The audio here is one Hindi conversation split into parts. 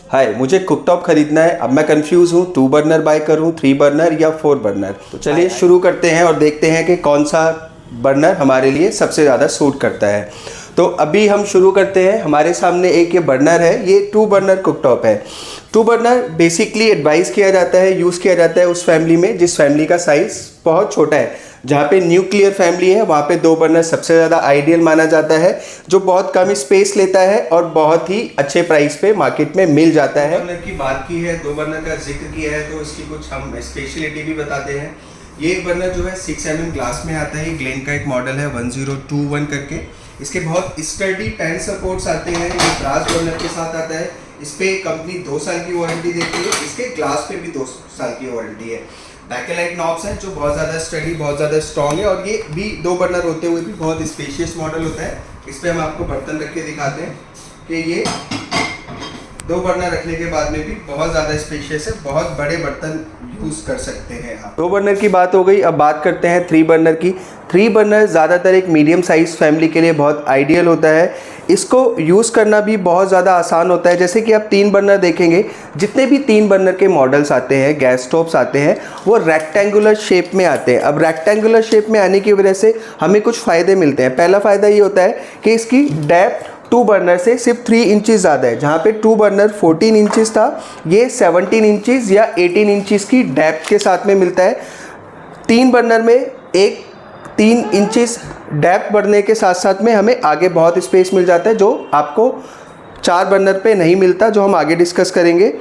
हाय, मुझे कुकटॉप खरीदना है। अब मैं कंफ्यूज हूँ 2 बर्नर बाय करूँ, 3 बर्नर या 4 बर्नर। तो चलिए शुरू करते हैं और देखते हैं कि कौन सा बर्नर हमारे लिए सबसे ज़्यादा सूट करता है। तो अभी हम शुरू करते हैं। हमारे सामने एक ये बर्नर है, ये 2 बर्नर कुकटॉप है। 2 बर्नर बेसिकली एडवाइस किया जाता है, यूज़ किया जाता है उस फैमिली में जिस फैमिली का साइज़ बहुत छोटा है। जहाँ पे न्यूक्लियर फैमिली है वहाँ पे 2 बर्नर सबसे ज़्यादा आइडियल माना जाता है, जो बहुत कम स्पेस लेता है और बहुत ही अच्छे प्राइस पे मार्केट में मिल जाता है। 2 बर्नर की बात की है, 2 बर्नर का जिक्र किया है तो इसकी कुछ हम स्पेशलिटी भी बताते हैं। ये बर्नर जो है 6 mm ग्लास में आता है। ग्लेन का एक मॉडल है 1021 करके। इसके बहुत स्टडी 10 सपोर्ट्स आते हैं। ये ब्रास बर्नर के साथ आता है। इस पे कंपनी 2 साल की वारंटी देती है। इसके ग्लास पे भी 2 साल की वारंटी है। बैकेलाइट नॉब्स हैं जो बहुत ज़्यादा स्टडी, बहुत ज़्यादा स्ट्रॉन्ग है और ये भी 2 बर्नर होते हुए भी बहुत स्पेशियस मॉडल होता है। इस पे हम आपको बर्तन रख के दिखाते हैं कि ये 2 बर्नर रखने के बाद में भी बहुत ज़्यादा स्पेशियस है। बहुत बड़े बर्तन यूज़ कर सकते हैं आप। 2 बर्नर की बात हो गई, अब बात करते हैं 3 बर्नर की। 3 बर्नर ज़्यादातर एक मीडियम साइज़ फैमिली के लिए बहुत आइडियल होता है। इसको यूज़ करना भी बहुत ज़्यादा आसान होता है। जैसे कि आप 3 बर्नर देखेंगे, जितने भी 3 बर्नर के मॉडल्स आते हैं, गैस स्टोव्स आते हैं, वो रेक्टेंगुलर शेप में आते हैं। अब रेक्टेंगुलर शेप में आने की वजह से हमें कुछ फ़ायदे मिलते हैं। पहला फ़ायदा ये होता है कि इसकी डेप्थ 2 बर्नर से सिर्फ 3 इंचज़ ज़्यादा है। जहाँ पे 2 बर्नर 14 इंचज़ था, ये 17 इंचज़ या 18 इंचज़ की डेप्थ के साथ में मिलता है। 3 बर्नर में 3 इंचज़ डेप्थ बढ़ने के साथ साथ में हमें आगे बहुत स्पेस मिल जाता है, जो आपको 4 बर्नर पे नहीं मिलता, जो हम आगे डिस्कस करेंगे।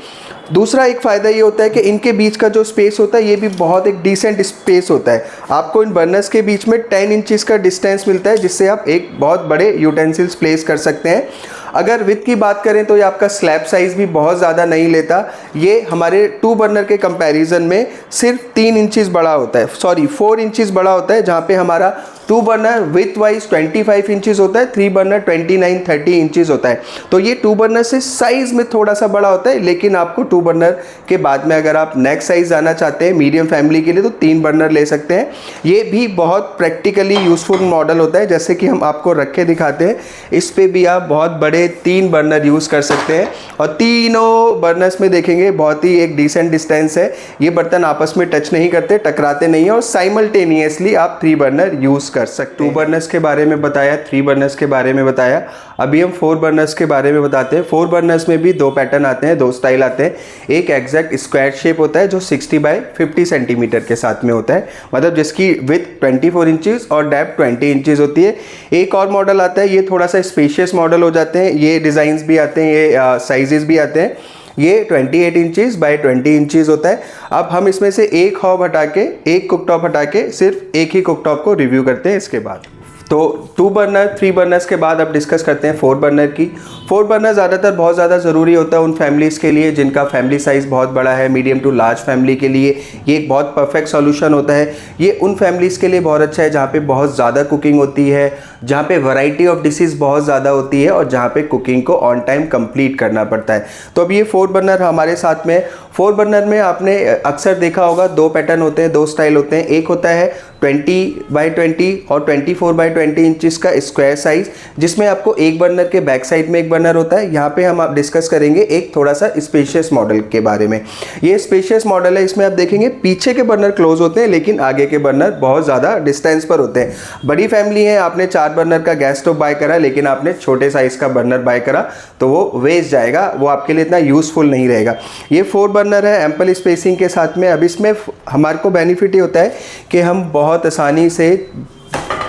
दूसरा एक फ़ायदा ये होता है कि इनके बीच का जो स्पेस होता है ये भी बहुत एक डिसेंट स्पेस होता है। आपको इन बर्नर्स के बीच में 10 इंचज़ का डिस्टेंस मिलता है, जिससे आप एक बहुत बड़े यूटेंसिल्स प्लेस कर सकते हैं। अगर विथ की बात करें तो ये आपका स्लैब साइज़ भी बहुत ज़्यादा नहीं लेता। ये हमारे 2 बर्नर के कंपैरिजन में सिर्फ 3 इंचज़ बड़ा होता है, 4 इंचज़ बड़ा होता है। जहाँ पे हमारा 2 बर्नर विथ वाइज 25 इंचज़ होता है, 3 बर्नर 29-30 इंचज़ होता है। तो ये 2 बर्नर से साइज़ में थोड़ा सा बड़ा होता है, लेकिन आपको 2 बर्नर के बाद में अगर आप नेक्स्ट साइज़ जाना चाहते हैं मीडियम फैमिली के लिए तो 3 बर्नर ले सकते हैं। ये भी बहुत प्रैक्टिकली यूज़फुल मॉडल होता है, जैसे कि हम आपको रख के दिखाते हैं। इस पे भी आप बहुत बड़े 3 बर्नर यूज़ कर सकते हैं और तीनों बर्नर्स में देखेंगे बहुत ही एक डिसेंट डिस्टेंस है। ये बर्तन आपस में टच नहीं करते, टकराते नहीं है और साइमल्टेनियसली आप 3 बर्नर यूज़ कर सकते हैं। 2 बर्नर्स के बारे में बताया, 3 बर्नर्स के बारे में बताया। अभी हम 4 बर्नर्स के बारे में बताते हैं। 4 बर्नर्स में भी 2 पैटर्न आते हैं, 2 स्टाइल आते हैं। एक एग्जैक्ट स्क्वायर शेप होता है जो 60 बाय 50 सेंटीमीटर के साथ में होता है, मतलब जिसकी विथ 24 इंचज़ और डेप्थ 20 इंचज़ होती है। एक और मॉडल आता है, ये थोड़ा सा स्पेशियस मॉडल हो जाते हैं। ये डिज़ाइंस भी आते हैं, ये साइजेस भी आते हैं। ये 28 इंचज़ बाय 20 इंचज़ होता है। अब हम इसमें से एक हॉब हटा के, एक कुकटॉप हटा के सिर्फ एक ही कुकटॉप को रिव्यू करते हैं इसके बाद। तो 2 बर्नर 3 बर्नर्स के बाद अब डिस्कस करते हैं 4 बर्नर की। 4 बर्नर ज़्यादातर बहुत ज़्यादा ज़रूरी होता है उन फैमिलीज़ के लिए जिनका फैमिली साइज़ बहुत बड़ा है। मीडियम टू लार्ज फैमिली के लिए ये एक बहुत परफेक्ट सॉल्यूशन होता है। ये उन फैमिलीज़ के लिए बहुत अच्छा है जहाँ पे बहुत ज़्यादा कुकिंग होती है, जहाँ पे वैरायटी ऑफ डिशेज़ बहुत ज़्यादा होती है और जहाँ पे कुकिंग को ऑन टाइम कंप्लीट करना पड़ता है। तो अब ये 4 बर्नर हमारे साथ में। 4 बर्नर में आपने अक्सर देखा होगा 2 पैटर्न होते हैं, 2 स्टाइल होते हैं। एक होता है 20 बाय 20 और 24 बाय 20 इंचज़ का स्क्वायर साइज़, जिसमें आपको एक बर्नर के बैक साइड में एक बर्नर होता है। यहाँ पे हम आप डिस्कस करेंगे एक थोड़ा सा स्पेशियस मॉडल के बारे में। ये स्पेशियस मॉडल है, इसमें आप देखेंगे पीछे के बर्नर क्लोज होते हैं लेकिन आगे के बर्नर बहुत ज़्यादा डिस्टेंस पर होते हैं। बड़ी फैमिली है, आपने 4 बर्नर का गैस स्टोव बाय करा लेकिन आपने छोटे साइज़ का बर्नर बाय करा तो वो वेस्ट जाएगा, वो आपके लिए इतना यूज़फुल नहीं रहेगा। ये 4 बर्नर है एम्पल स्पेसिंग के साथ में। अब इसमें हमारे को बेनिफिट ये होता है कि हम बहुत आसानी से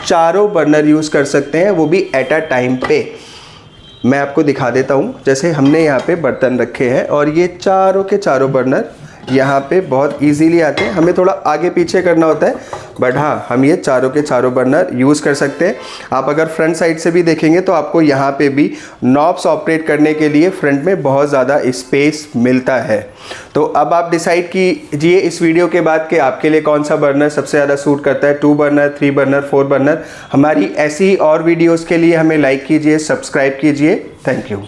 4 बर्नर यूज़ कर सकते हैं, वो भी एट अ टाइम पे। मैं आपको दिखा देता हूँ। जैसे हमने यहाँ पे बर्तन रखे हैं और ये चारों के चारों बर्नर यहाँ पे बहुत इजीली आते हैं। हमें थोड़ा आगे पीछे करना होता है, बट हाँ हम ये चारों के चारों बर्नर यूज़ कर सकते हैं। आप अगर फ्रंट साइड से भी देखेंगे तो आपको यहाँ पे भी नॉब्स ऑपरेट करने के लिए फ्रंट में बहुत ज़्यादा स्पेस मिलता है। तो अब आप डिसाइड कीजिए इस वीडियो के बाद कि आपके लिए कौन सा बर्नर सबसे ज़्यादा सूट करता है, 2 बर्नर, 3 बर्नर, 4 बर्नर। हमारी ऐसी ही और वीडियोज़ के लिए हमें लाइक कीजिए, सब्सक्राइब कीजिए। Thank you.